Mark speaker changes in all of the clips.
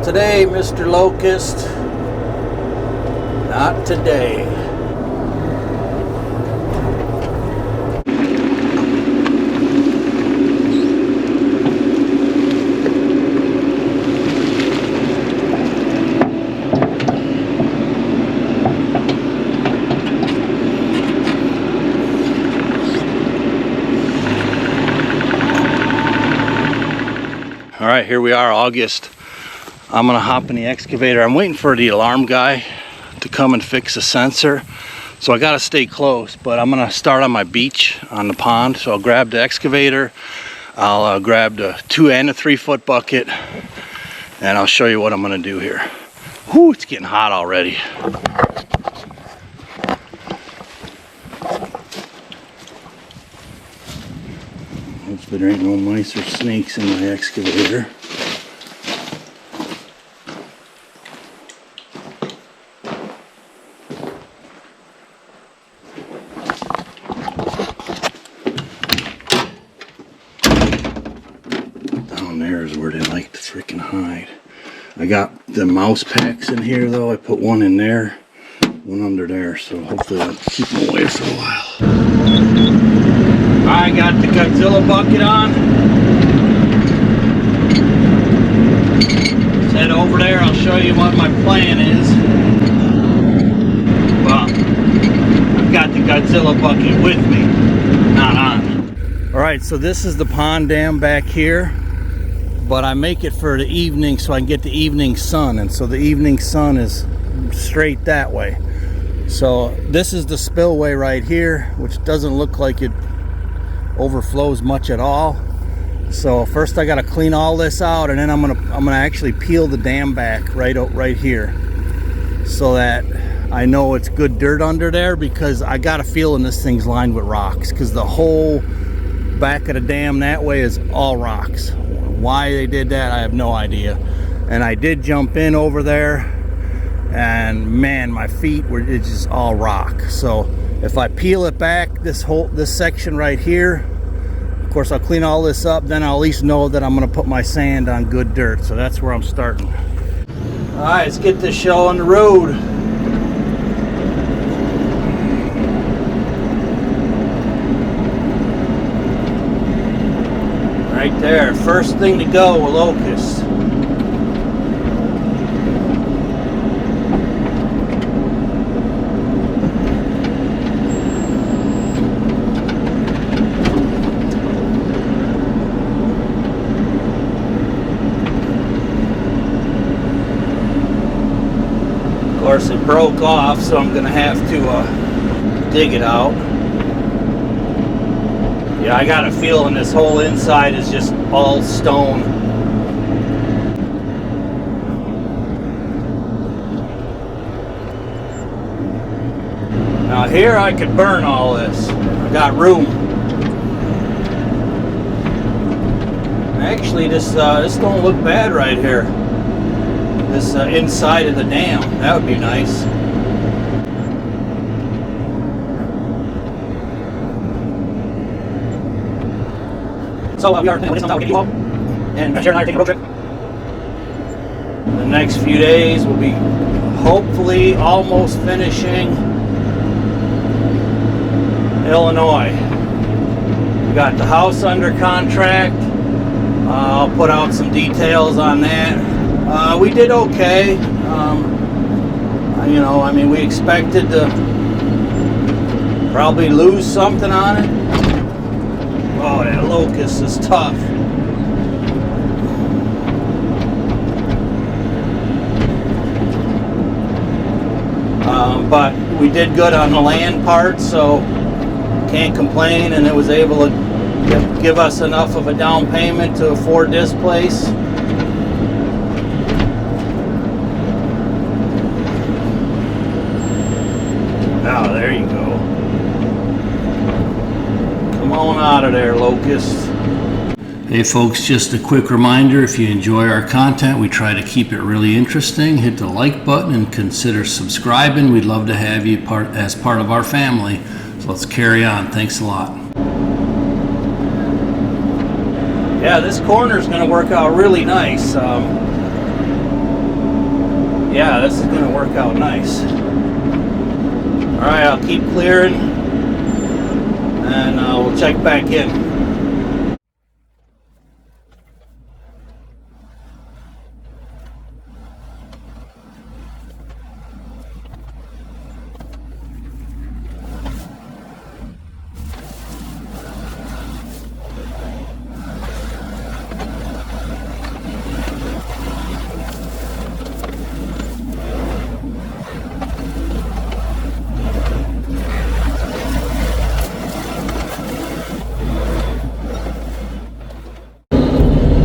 Speaker 1: today, Mr. Locust. Not today. All right, here we are, August. I'm gonna hop in the excavator. I'm waiting for the alarm guy to come and fix the sensor. So I gotta stay close, but I'm gonna start on my beach on the pond. So I'll grab the excavator, I'll grab the 2 and a 3 foot bucket, and I'll show you what I'm gonna do here. Whew, it's getting hot already. Hopefully there ain't no mice or snakes in my excavator. Down there is where they like to freaking hide. I got the mouse packs in here though. I put one in there, one under there, so hopefully I'll keep them away for a while. I got the Godzilla bucket on. Let's head over there. I'll show you what my plan is. Well, I've got the Godzilla bucket with me, not on. Alright, so this is the pond dam back here. But I make it for the evening so I can get the evening sun. And so the evening sun is straight that way. So this is the spillway right here, which doesn't look like it overflows much at all. So first I got to clean all this out, and then I'm gonna actually peel the dam back right here, so that I know it's good dirt under there, because I got a feeling this thing's lined with rocks, because the whole back of the dam that way is all rocks. Why they did that, I have no idea. And I did jump in over there, and man, my feet were, it's just all rock. So if I peel it back, this section right here, of course I'll clean all this up, then I'll at least know that I'm gonna put my sand on good dirt. So that's where I'm starting. All right, let's get this show on the road. Right there, first thing to go, a locust. Of course, it broke off, so I'm gonna have to dig it out. Yeah, I got a feeling this whole inside is just all stone. Now here I could burn all this. I got room. Actually, this don't look bad right here. This inside of the dam, that would be nice. So we are putting this on top, and Sharon and I are taking a road trip. The next few days we'll be hopefully almost finishing Illinois. We got the house under contract. I'll put out some details on that. We did okay. You know, I mean, we expected to probably lose something on it. Oh, that locust is tough. But we did good on the land part, so can't complain, and it was able to give us enough of a down payment to afford this place. Oh, there you go. Come on out of there, locust. Hey folks, just a quick reminder, if you enjoy our content, we try to keep it really interesting. Hit the like button and consider subscribing. We'd love to have you as part of our family. So let's carry on. Thanks a lot. Yeah, this corner is going to work out really nice. yeah, this is gonna work out nice. All right, I'll keep clearing and we'll check back in.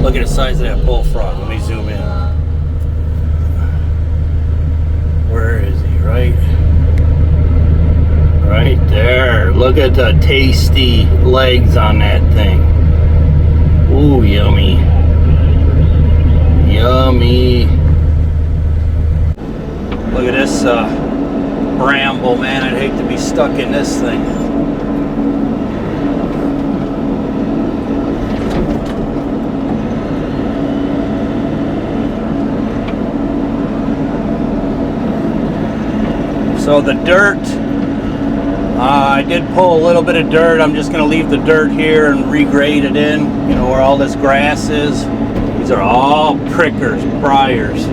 Speaker 1: Look at the size of that bullfrog. Let me zoom in. Where is he? Right there. Look at the tasty legs on that thing. Ooh, yummy. Yummy. Look at this bramble, man. I'd hate to be stuck in this thing. So the dirt, I did pull a little bit of dirt. I'm just going to leave the dirt here and regrade it in, you know, where all this grass is. These are all prickers, briars.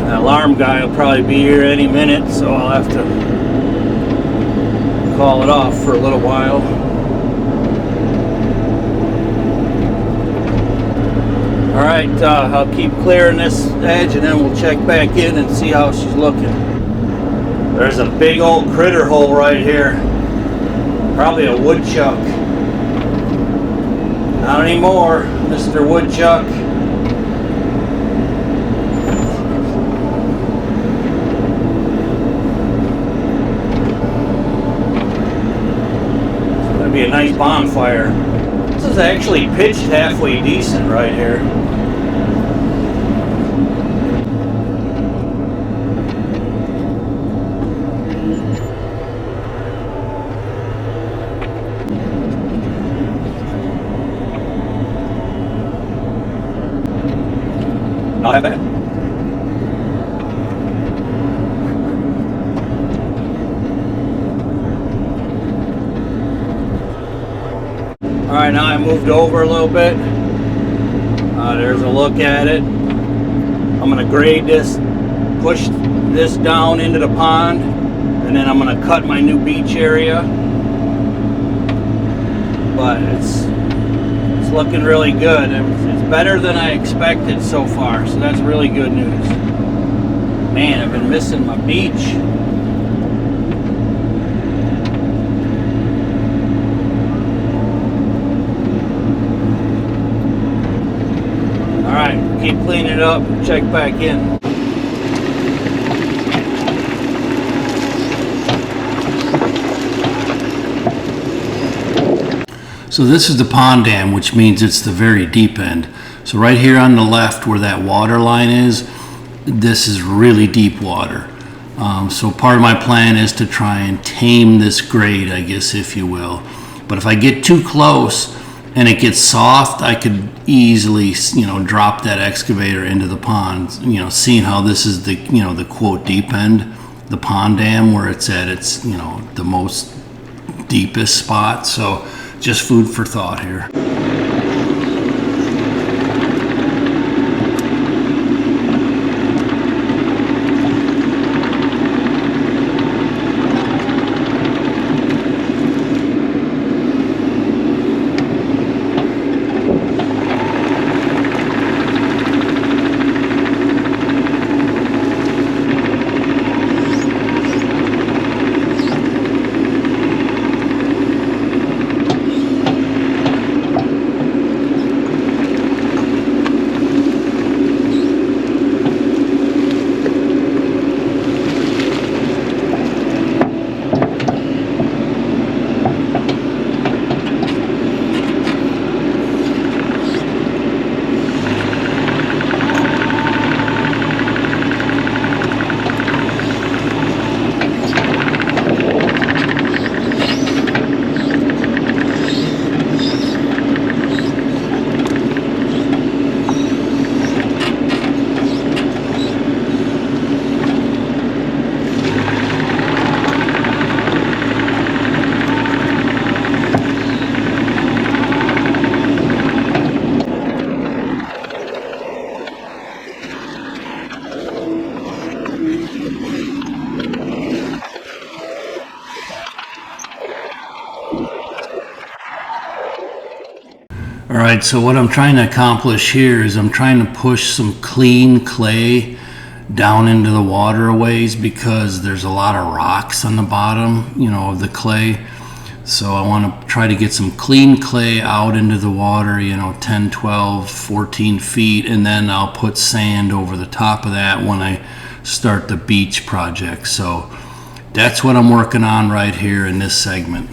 Speaker 1: The alarm guy will probably be here any minute, so I'll have to call it off for a little while. Alright, I'll keep clearing this edge and then we'll check back in and see how she's looking. There's a big old critter hole right here. Probably a woodchuck. Not anymore, Mr. Woodchuck. It's going to be a nice bonfire. This is actually pitched halfway decent right here. Not that bad. Alright, now I moved over a little bit. There's a look at it. I'm going to grade this, push this down into the pond, and then I'm going to cut my new beach area. But it's looking really good. It's better than I expected so far, so that's really good news. Man, I've been missing my beach. Alright, keep cleaning it up, check back in. So this is the pond dam, which means it's the very deep end. So right here on the left where that water line is, this is really deep water. So part of my plan is to try and tame this grade, I guess, if you will. But if I get too close and it gets soft, I could easily, drop that excavator into the pond. Seeing how this is the, the quote deep end, the pond dam, where it's at its, the most deepest spot. So just food for thought here. right, so what I'm trying to accomplish here is I'm trying to push some clean clay down into the waterways because there's a lot of rocks on the bottom, you know, of the clay. So I want to try to get some clean clay out into the water, you know, 10, 12, 14 feet, and then I'll put sand over the top of that when I start the beach project. So that's what I'm working on right here in this segment.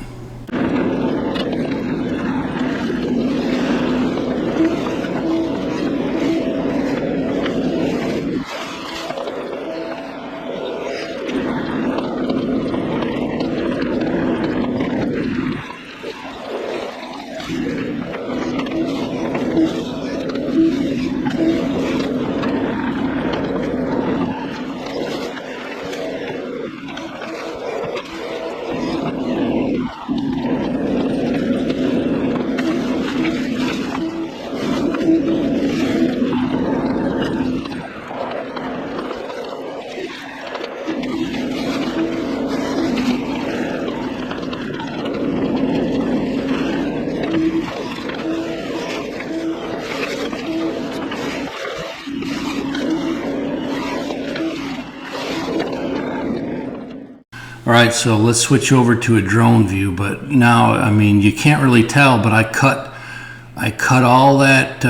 Speaker 1: All right, so let's switch over to a drone view. But now, I mean, you can't really tell, but I cut all that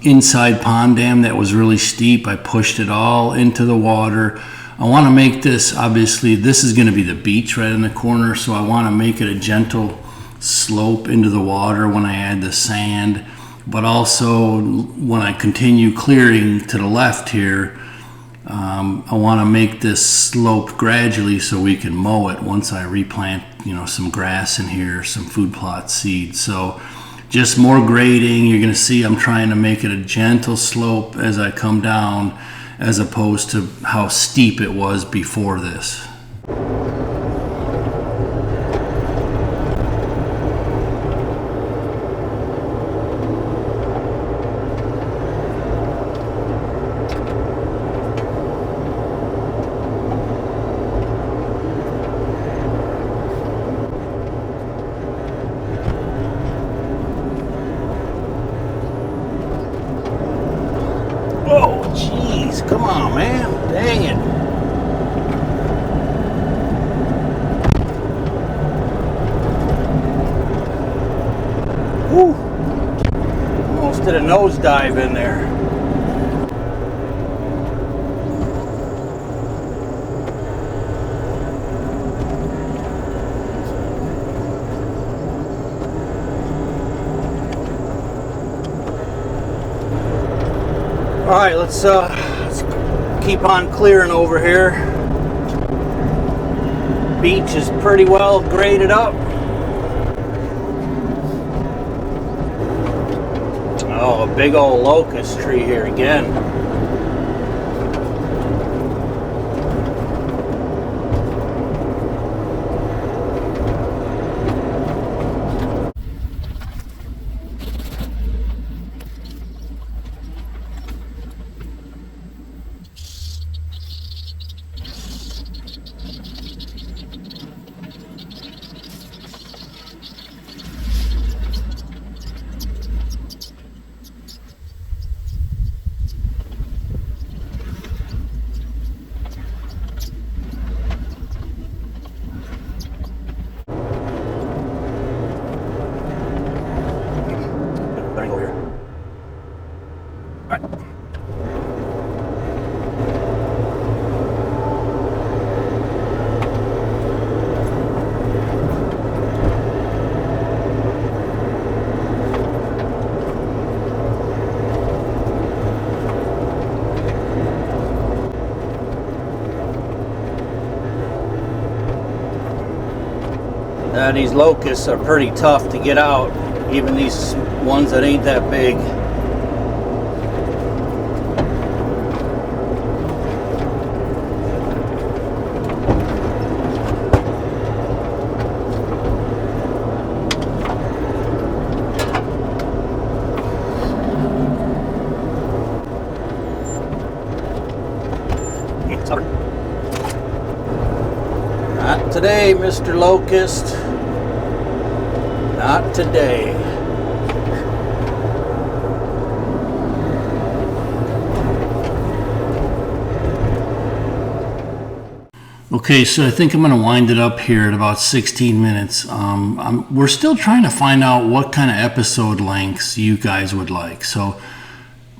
Speaker 1: inside pond dam that was really steep. I pushed it all into the water. I want to make this, obviously, this is going to be the beach right in the corner, so I want to make it a gentle slope into the water when I add the sand. But also, when I continue clearing to the left here, I want to make this slope gradually so we can mow it once I replant, you know, some grass in here, some food plot seed. So just more grading. You're going to see I'm trying to make it a gentle slope as I come down, as opposed to how steep it was before this. Oh, jeez, come on, man. Dang it. Whew. Almost did a nosedive in there. All right, let's keep on clearing over here. Beach is pretty well graded up. Oh, a big old locust tree here again. Over here. All right. These locusts are pretty tough to get out, even these ones that ain't that big. Not today, Mr. Locust. Not today. Okay, so I think I'm going to wind it up here at about 16 minutes. We're still trying to find out what kind of episode lengths you guys would like. So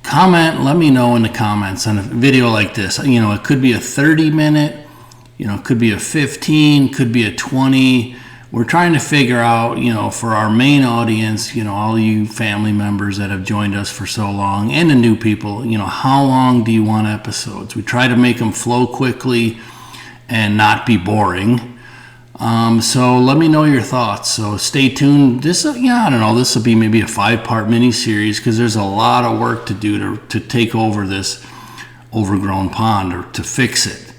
Speaker 1: comment, let me know in the comments on a video like this. You know, it could be a 30-minute, you know, it could be a 15, could be a 20. We're trying to figure out, you know, for our main audience, you know, all you family members that have joined us for so long and the new people, you know, how long do you want episodes? We try to make them flow quickly and not be boring. So let me know your thoughts. So stay tuned. This, I don't know, this will be maybe a 5-part mini series because there's a lot of work to do to take over this overgrown pond or to fix it.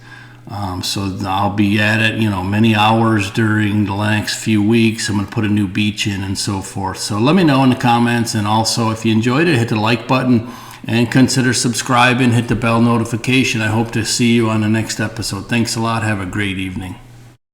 Speaker 1: So I'll be at it, you know, many hours during the next few weeks. I'm going to put a new beach in and so forth. So let me know in the comments. And also, if you enjoyed it, hit the like button and consider subscribing, hit the bell notification. I hope to see you on the next episode. Thanks a lot. Have a great evening.